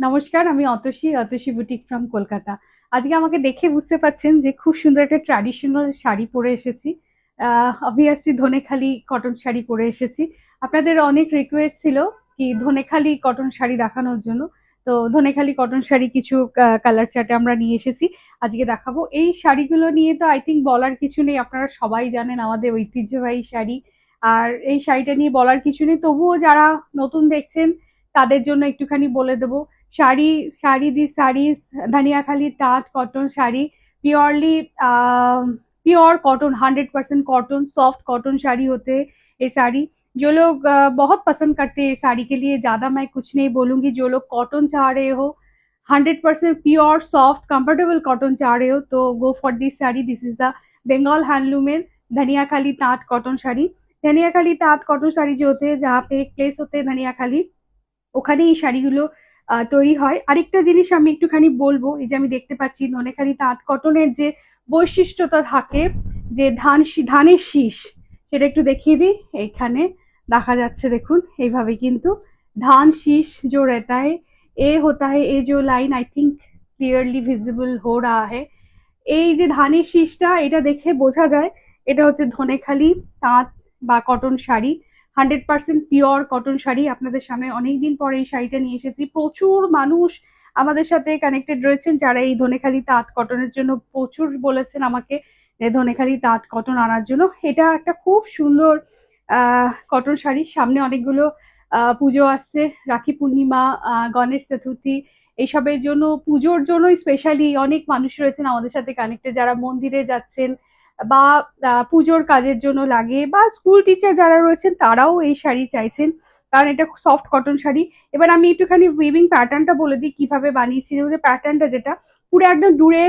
নমস্কার, আমি Atasi boutique from Kolkata. আজকে আমাকে দেখে বুঝতে পারছেন যে খুব সুন্দর একটা ট্র্যাডিশনাল শাড়ি পরে এসেছি। অবভিয়াসলি ধনেখালি কটন শাড়ি পরে এসেছি। আপনাদের অনেক রিকোয়েস্ট ছিল কি ধনেখালি কটন শাড়ি দেখানোর জন্য। তো ধনেখালি কটন শাড়ি কিছু কালার চার্টে আমরা নিয়ে এসেছি। আজকে দেখাবো এই শাড়িগুলো নিয়ে। তো আই থিঙ্ক বলার কিছু নেই, আপনারা সবাই জানেন আমাদের ঐতিহ্যবাহী শাড়ি। আর এই শাড়িটা নিয়ে বলার কিছু নেই, তবুও যারা নতুন দেখছেন তাদের জন্য একটুখানি বলে দেবো। শাড়ি শাড়ি दी साड़ीज धनियाखाली टाट cotton sari, purely pure cotton, 100% cotton, soft cotton sari होते हैं ये साड़ी। जो लोग बहुत पसंद करते हैं साड़ी के लिए, ज्यादा मैं कुछ नहीं बोलूंगी। जो लोग कॉटन चाह रहे हो, 100% प्योर सॉफ्ट कंफर्टेबल कॉटन चाह रहे हो, तो go for this sari. This is the Bengal हैंडलूमेर Dhaniakhali ताँत cotton sari. Dhaniakhali তাঁত কটন শাড়ি যে হতে जहाँ पे एक प्लेस होते हैं ধনিয়াখালী, ওখানে এই শাড়িগুলো তৈরি হয়। আরেকটা জিনিস আমি একটুখানি বলবো, এই যে আমি দেখতে পাচ্ছি ধনেখালি তাঁত কটনের যে বৈশিষ্ট্যতা থাকে, যে ধানের শীষ, সেটা একটু দেখিয়ে দিই। এখানে দেখা যাচ্ছে দেখুন, এইভাবে কিন্তু ধান শীষ जो रहता है, ए होता है, ये जो line I think clearly visible हो रहा है। এই যে ধানের শীষটা, এটা দেখে বোঝা যায় এটা হচ্ছে ধনেখালি তাঁত বা cotton sari. 100% pure cotton sari আপনাদের সামনে অনেকদিন পরে এই শাড়িটা নিয়ে এসেছি। প্রচুর মানুষ আমাদের সাথে কানেক্টেড রয়েছেন যারা এই ধনেখালি তাঁত কটনের জন্য প্রচুর বলেছেন আমাকে যে ধনেখালি তাঁত কটন আনার জন্য। এটা একটা খুব সুন্দর কটন শাড়ি। সামনে অনেকগুলো পুজো আসছে, রাখি পূর্ণিমা, গণেশ চতুর্থী, এইসবের জন্য, পুজোর জন্য স্পেশালি অনেক মানুষ রয়েছেন আমাদের সাথে কানেক্টেড, যারা মন্দিরে যাচ্ছেন বা পুজোর কাজের জন্য লাগে, বা স্কুল টিচার যারা রয়েছেন তারাও এই শাড়ি চাইছেন, কারণ এটা সফট কটন শাড়ি। এবার আমি একটুখানি উইভিং প্যাটার্নটা বলে দিই কিভাবে বানিয়েছি। যে প্যাটার্নটা যেটা পুরো একদম দূরে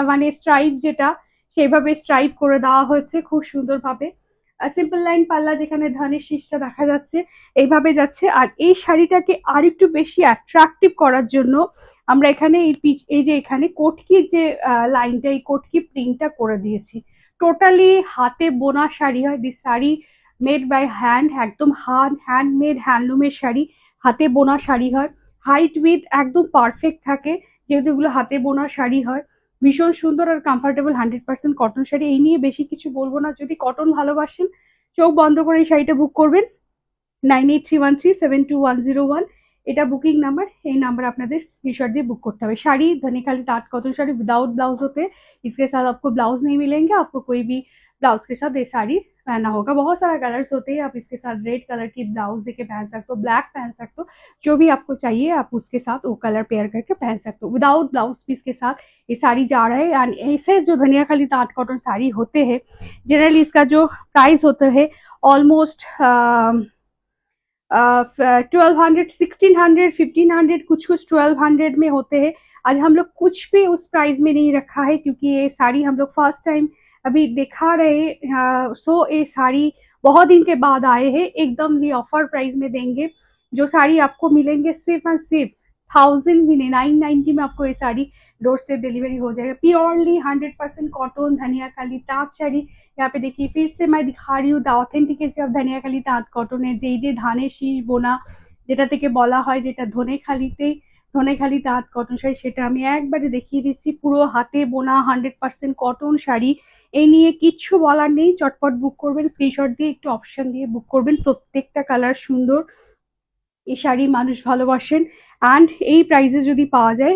মানে স্ট্রাইপ যেটা, সেইভাবে স্ট্রাইপ করে দেওয়া হয়েছে খুব সুন্দরভাবে। সিম্পল লাইন পাল্লা যেখানে ধানের শীষটা দেখা যাচ্ছে, এইভাবে যাচ্ছে। আর এই শাড়িটাকে আর একটু বেশি অ্যাট্রাকটিভ করার জন্য আমরা এখানে এই যে এখানে কোটকির যে লাইনটা, এই কোটকি প্রিন্টটা করে দিয়েছি। টোটালি হাতে বোনা শাড়ি হয়। This sari made by hand, একদম হ্যান্ডমেড হ্যান্ডলুমের শাড়ি, হাতে বোনা শাড়ি হয়। হাইট উইথ একদম পারফেক্ট থাকে, যেহেতু এগুলো হাতে বোনা শাড়ি হয়। ভীষণ সুন্দর আর কমফোর্টেবল 100% কটন শাড়ি। এই নিয়ে বেশি কিছু বলবো না। যদি কটন ভালোবাসেন, চোখ বন্ধ করে এই শাড়িটা বুক করবেন। 9831372101, এটা বুকিং নাম্বার। এই নাম্বার আপনাদের स्क्रीनशॉट দিয়ে बुक करते হবে। শাড়ি धनिकाली टाट कॉटन शाड़ी विदाउट ब्लाउज होते हैं। इसके साथ आपको ब्लाउज नहीं मिलेंगे, आपको कोई भी ब्लाउज के साथ ये साड़ी पहनना होगा। बहुत सारा कलर्स होते हैं, आप इसके साथ रेड कलर की ब्लाउज देके पहन सकते हो, ब्लैक पहन सकते हो, जो भी आपको चाहिए आप उसके साथ वो कलर पेयर करके पहन सकते हो। विदाउट ब्लाउज पीस के साथ ये साड़ी जा रहा है। एंड ऐसे जो धनियाखाली ताँत कॉटन साड़ी होते हैं, जनरली इसका जो प्राइस होता है ऑलमोस्ट 1200, 1600, 1500, कुछ कुछ 1200 में होते हैं। आज हम लोग कुछ भी उस प्राइस में नहीं रखा है, क्योंकि ये साड़ी हम लोग फर्स्ट टाइम अभी दिखा रहे। सो ये साड़ी बहुत दिन के बाद आए हैं, एकदम ये ऑफर प्राइस में देंगे। जो साड़ी आपको मिलेंगे सिर्फ और सिर्फ 1000 भी नहीं, 990 में आपको ये साड़ी डोर स्टेप डिलीवरी हो जाएगा। प्योरली 100% कॉटन धनियाखाली ताँत शाड़ी। यहाँ पे देखिए फिर से मैं दिखा रही हूँ দ্য অথেন্টিকেসি অফ ধনিয়াখালী তাঁত কটনের, যে এই যে ধানের শীষ বোনা, যেটা থেকে বলা হয় যেটা ধনেখালি তাঁত কটন শাড়ি, সেটা আমি একবারে দেখিয়ে দিচ্ছি। পুরো হাতে বোনা 100% কটন শাড়ি। এই নিয়ে কিচ্ছু বলার নেই। চটপট বুক করবেন, স্ক্রিনশট দিয়ে একটু অপশন দিয়ে বুক করবেন। প্রত্যেকটা কালার সুন্দর, এই শাড়ি মানুষ ভালোবাসেন। অ্যান্ড এই প্রাইসে যদি পাওয়া যায়,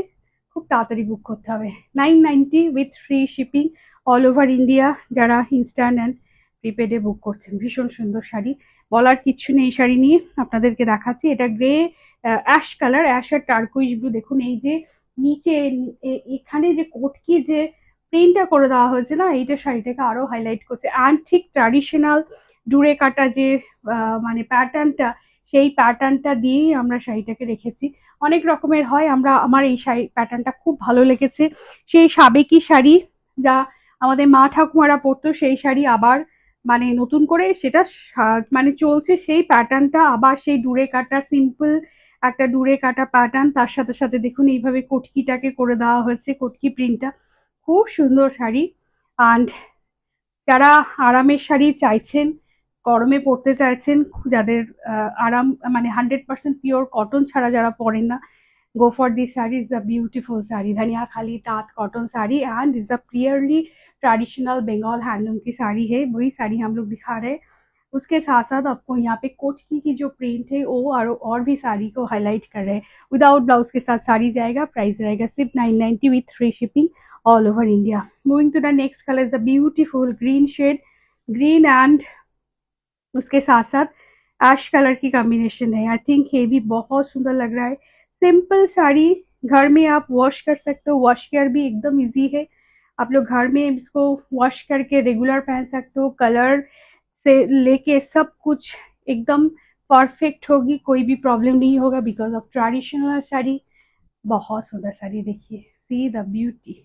খুব তাড়াতাড়ি বুক করতে হবে। 990 with free shipping all over India, যারা ইনস্ট্যান্ট অ্যান্ড প্রিপেডে বুক করছেন। ভীষণ সুন্দর শাড়ি, বলার কিচ্ছু নেই। এই শাড়ি নিয়ে আপনাদেরকে দেখাচ্ছি। এটা গ্রে অ্যাশ কালার, অ্যাশ আর টার্কুইশ ব্লু। দেখুন এই যে নিচে এখানে যে কোটকি যে প্রিন্টটা করে দেওয়া হয়েছে না, এইটা শাড়িটাকে আরো হাইলাইট করছে। অ্যান্ড ঠিক ট্র্যাডিশনাল ডুরে কাটা যে মানে প্যাটার্নটা, সেই প্যাটার্নটা দিয়েই আমরা শাড়িটাকে রেখেছি। অনেক রকমের হয়, আমার এই শাড়ি প্যাটার্নটা খুব ভালো লেগেছে। সেই সাবেকি শাড়ি যা আমাদের মা ঠাকুমারা পরতো, সেই শাড়ি আবার মানে নতুন করে সেটা মানে চলছে, সেই প্যাটার্নটা আবার সেই ডুরে কাটা সিম্পল একটা ডুরে কাটা প্যাটার্ন, তার সাথে সাথে দেখুন এইভাবে কটকিটাকে করে দেওয়া হয়েছে, কটকি প্রিন্টটা। খুব সুন্দর শাড়ি। অ্যান্ড যারা আরামের শাড়ি চাইছেন, গরমে পড়তে চাইছেন, যাদের আরাম মানে 100% পিওর কটন ছাড়া যারা পরেন না, go for this saree. It's a beautiful saree, Dhaniakhali तात cotton sari, and is a purely traditional Bengal handloom की साड़ी है, वही साड़ी हम लोग दिखा रहे हैं। उसके साथ साथ आपको यहाँ पे कोटकी की जो प्रिंट है वो और भी साड़ी को हाईलाइट कर रहे हैं। विदाउट ब्लाउज के साथ साड़ी जाएगा, प्राइस रहेगा सिर्फ 990 with free shipping all over India. Moving to the next colour is the beautiful green shade, green and उसके साथ साथ ऐश कलर की कॉम्बिनेशन है। आई थिंक ये भी बहुत सुंदर लग रहा है। सिंपल साड़ी, घर में आप वॉश कर सकते हो, वॉश केयर भी एकदम इजी है। आप लोग घर में इसको वॉश करके रेगुलर पहन सकते हो, कलर से लेके सब कुछ एकदम परफेक्ट होगी, कोई भी प्रॉब्लम नहीं होगा बिकॉज ऑफ ट्रेडिशनल শাড়ি। बहुत সুন্দর শাড়ি, দেখিয়ে সি দ্য বিউটি।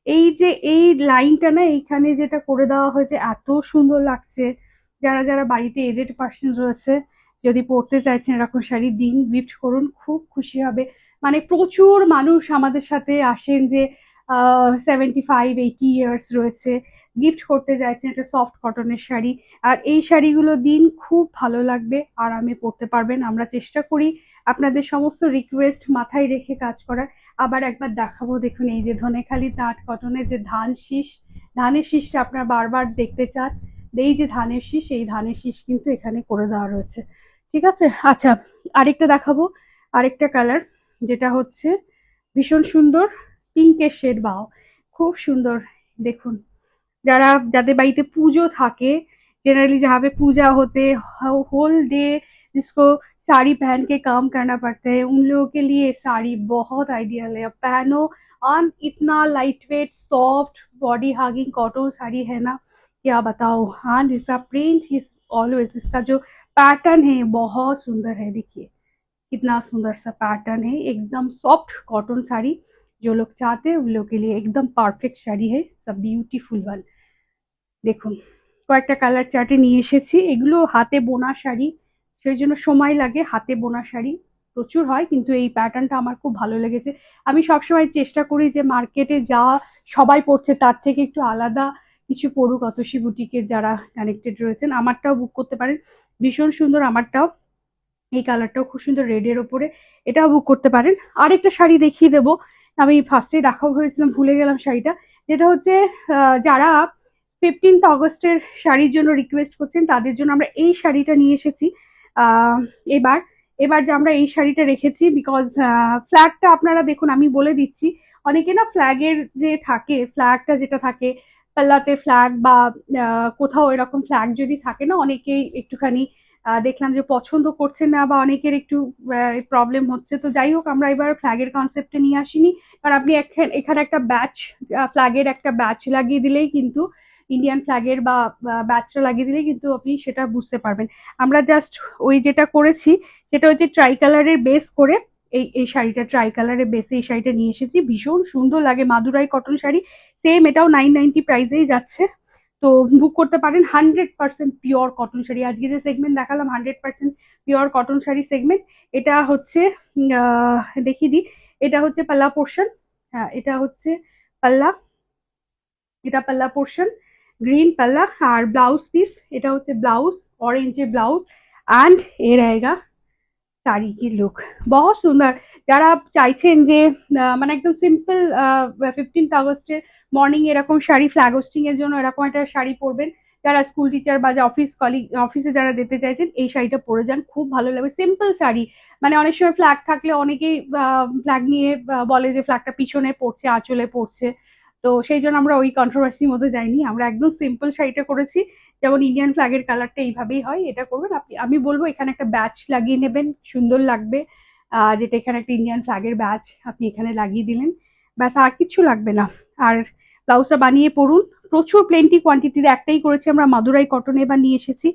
এই যে এই লাইনটা না এইখানে যেটা করে দেওয়া হয়েছে এত সুন্দর লাগছে। যারা যারা বাড়িতে এজেড পার্সন রয়েছে, যদি পড়তে চাইছেন এরকম শাড়ি দিন, গিফট করুন, খুব খুশি হবে। মানে প্রচুর মানুষ আমাদের সাথে আসেন যে 75-80 ইয়ার্স রয়েছে, গিফট করতে চাইছেন একটা সফট কটনের শাড়ি, আর এই শাড়িগুলো দিন, খুব ভালো লাগবে, আরামে পরতে পারবেন। আমরা চেষ্টা করি আপনাদের সমস্ত রিকোয়েস্ট মাথায় রেখে কাজ করার। আবার একবার দেখাবো, দেখুন এই যে ধনেখালি তাঁত কটনের যে ধান শীষ, ধানের শীষটা আপনারা বারবার দেখতে চান, এই যে ধানের শীষ, এই ধানের শীষ কিন্তু এখানে করে দেওয়া রয়েছে। ঠিক আছে, আচ্ছা আরেকটা দেখাবো, আরেকটা কালার যেটা হচ্ছে ভীষণ সুন্দর পিঙ্কের শেড, বাও খুব সুন্দর। দেখুন যাদের বাড়িতে পুজো থাকে, जनरली जहाँ पे पूजा होते होल डे जिसको साड़ी पहन के काम करना पड़ता है, उन लोगों के लिए साड़ी बहुत आइडियल है। अब पहनो और इतना light weight soft body hugging cotton sari है ना, क्या बताओ। हाँ, इसका प्रिंट इज ऑलवेज, इसका जो पैटर्न है बहुत सुंदर है। देखिए कितना सुंदर सा पैटर्न है, एकदम सॉफ्ट कॉटन साड़ी जो लोग चाहते हैं उन लोग के लिए एकदम परफेक्ट শাড়ি है, सब ब्यूटीफुल वन। দেখুন কয়েকটা কালার চার্টে নিয়ে এসেছি, এগুলো হাতে বোনা শাড়ি, সেই জন্য সময় লাগে। হাতে বোনা শাড়ি প্রচুর হয়, কিন্তু এই প্যাটার্নটা আমার খুব ভালো লেগেছে। আমি সবসময় চেষ্টা করি যে মার্কেটে যা সবাই পড়ছে তার থেকে একটু আলাদা কিছু পড়ুক। অতসী বুটিকের যারা কানেক্টেড রয়েছেন, আমারটাও বুক করতে পারেন, ভীষণ সুন্দর আমারটাও। এই কালারটাও খুব সুন্দর রেডের ওপরে, এটাও বুক করতে পারেন। আরেকটা শাড়ি দেখিয়ে দেবো, আমি ফার্স্টে দেখাও হয়েছিলাম, ভুলে গেলাম শাড়িটা। যেটা হচ্ছে যারা 15th অগস্টের শাড়ির জন্য রিকোয়েস্ট করছেন তাদের জন্য আমরা এই শাড়িটা নিয়ে এসেছি। এবার এবার যে আমরা এই শাড়িটা রেখেছি বিকজ ফ্ল্যাগটা আপনারা দেখুন, আমি বলে দিচ্ছি। অনেকে না ফ্ল্যাগের যে থাকে, ফ্ল্যাগটা যেটা থাকে পাল্লাতে ফ্ল্যাগ বা কোথাও এরকম ফ্ল্যাগ যদি থাকে না, অনেকেই একটুখানি দেখলাম যে পছন্দ করছে না বা অনেকের একটু প্রবলেম হচ্ছে। তো যাই হোক, আমরা এবার ফ্ল্যাগের কনসেপ্টে নিয়ে আসিনি, কারণ আপনি এখানে একটা ব্যাচ, ফ্ল্যাগের একটা ব্যাচ লাগিয়ে দিলেই কিন্তু, ইন্ডিয়ান ফ্ল্যাগের বা ব্যাচটা লাগিয়ে দিলেই কিন্তু আপনি সেটা বুঝতে পারবেন। আমরা জাস্ট ওই যেটা করেছি সেটা হচ্ছে ট্রাই কালারের বেস করে এই শাড়িটা, ট্রাই কালারের বেসে এই শাড়িটা নিয়ে এসেছি, ভীষণ সুন্দর লাগে, মাদুরাই কটন শাড়ি। সেম এটাও 990 প্রাইসেই যাচ্ছে, তো বুক করতে পারেন। 100% পিওর কটন শাড়ি, আজকে যে সেগমেন্ট দেখালাম 100% পিওর কটন শাড়ি সেগমেন্ট। এটা হচ্ছে দেখিয়ে দিই, এটা হচ্ছে পাল্লা পোর্শন, হ্যাঁ এটা হচ্ছে পাল্লা, এটা পাল্লা পোর্শন, ग्रीन पल्ला और ब्लाउज पीस, এটা হচ্ছে ব্লাউজ, অরেঞ্জে ব্লাউজ, এন্ড এ रहेगा শাড়ি কি লুক, বহুত সুন্দর। যারা চাইছেন যে মানে একদম সিম্পল 15th আগস্টের মর্নিং এরকম শাড়ি, ফ্ল্যাগ হোস্টিং এর জন্য এরকম একটা শাড়ি পরবেন, যারা স্কুল টিচার বা অফিস কলিগ, অফিসে যারা দিতে চাইছেন এই শাড়িটা পরে যান, খুব ভালো লাগবে। সিম্পল শাড়ি, মানে অনেক সময় ফ্ল্যাগ থাকলে অনেকেই ফ্ল্যাগ নিয়ে বলে যে ফ্ল্যাগটা পিছনে পড়ছে, আঁচলে পড়ছে, তো সেই জন্য আমরা ওই কন্ট্রোভার্সির মধ্যে যাইনি, আমরা একদম সিম্পল শাড়িটা করেছি। যেমন ইন্ডিয়ান ফ্ল্যাগের কালারটা এইভাবেই হয়, এটা করবেন আপনি। আমি বলবো এখানে একটা ব্যাচ লাগিয়ে নেবেন, সুন্দর লাগবে। যেটা এখানে একটা ইন্ডিয়ান ফ্ল্যাগের ব্যাচ আপনি এখানে লাগিয়ে দিলেন, ব্যাস আর কিছু লাগবে না। আর ব্লাউজটা বানিয়ে পরুন, প্রচুর প্লেন্টি কোয়ান্টিটিতে একটাই করেছি আমরা, মাদুরাই কটনে এবার নিয়ে এসেছি।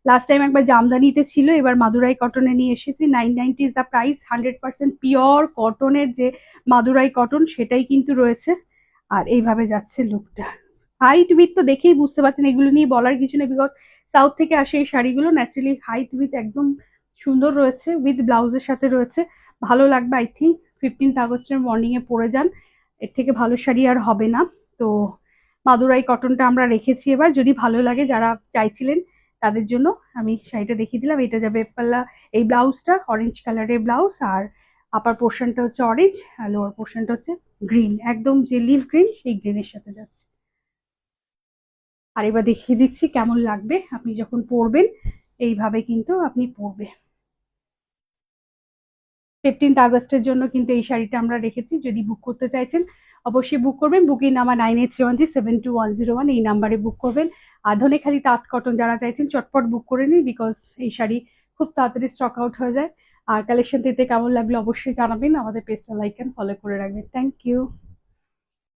লাস্ট টাইম একবার জামদানিতে ছিল, এবার মাদুরাই কটনে নিয়ে এসেছি। 990 ইজ দ্য প্রাইস, 100% পিওর কটনের যে মাদুরাই কটন সেটাই কিন্তু রয়েছে। আর এইভাবে যাচ্ছে লুকটা। হাইট উইথ তো দেখেই বুঝতে পারছেন, এগুলো নিয়ে বলার কিছু নেই বিকজ সাউথ থেকে আসে এই শাড়িগুলো, ন্যাচারালি হাইট উইথ একদম সুন্দর রয়েছে, উইথ ব্লাউজের সাথে রয়েছে, ভালো লাগবে। আই থিঙ্ক 15th আগস্টের মর্নিং এ পরে যান, এর থেকে ভালো শাড়ি আর হবে না। তো মাদুরাই কটনটা আমরা রেখেছি, এবার যদি ভালো লাগে যারা চাইছিলেন তাদের জন্য আমি শাড়িটা দেখিয়ে দিলাম। এটা যাবে পাল্লা, এই ব্লাউজটা অরেঞ্জ কালারের ব্লাউজ, আর আপার পোর্শনটা হচ্ছে অরেঞ্জ আর লোয়ার পোর্শনটা হচ্ছে গ্রিন, একদম যে লিভ গ্রিন সেই গ্রিনের সাথে যাচ্ছে। আর এবার দেখিয়ে দিচ্ছি কেমন লাগবে আপনি যখন পরবেন, এইভাবে কিন্তু আপনি পরবে। 15th আগস্টের জন্য কিন্তু এই শাড়িটা আমরা রেখেছি, যদি বুক করতে চাইছেন অবশ্যই বুক করবেন। বুকিং নাম্বার 9831372101, এই নাম্বারে বুক করবেন। আর ধনেখালি তাঁত কটন যারা চাইছেন চটপট বুক করে নিন, বিকজ এই শাড়ি খুব তাড়াতাড়ি স্টক আউট হয়ে যায়। আর কালেকশন দিতে কেমন লাগলো অবশ্যই জানাবেন, আমাদের পেজটা লাইক এন্ড ফলো করে রাখবেন। Thank you.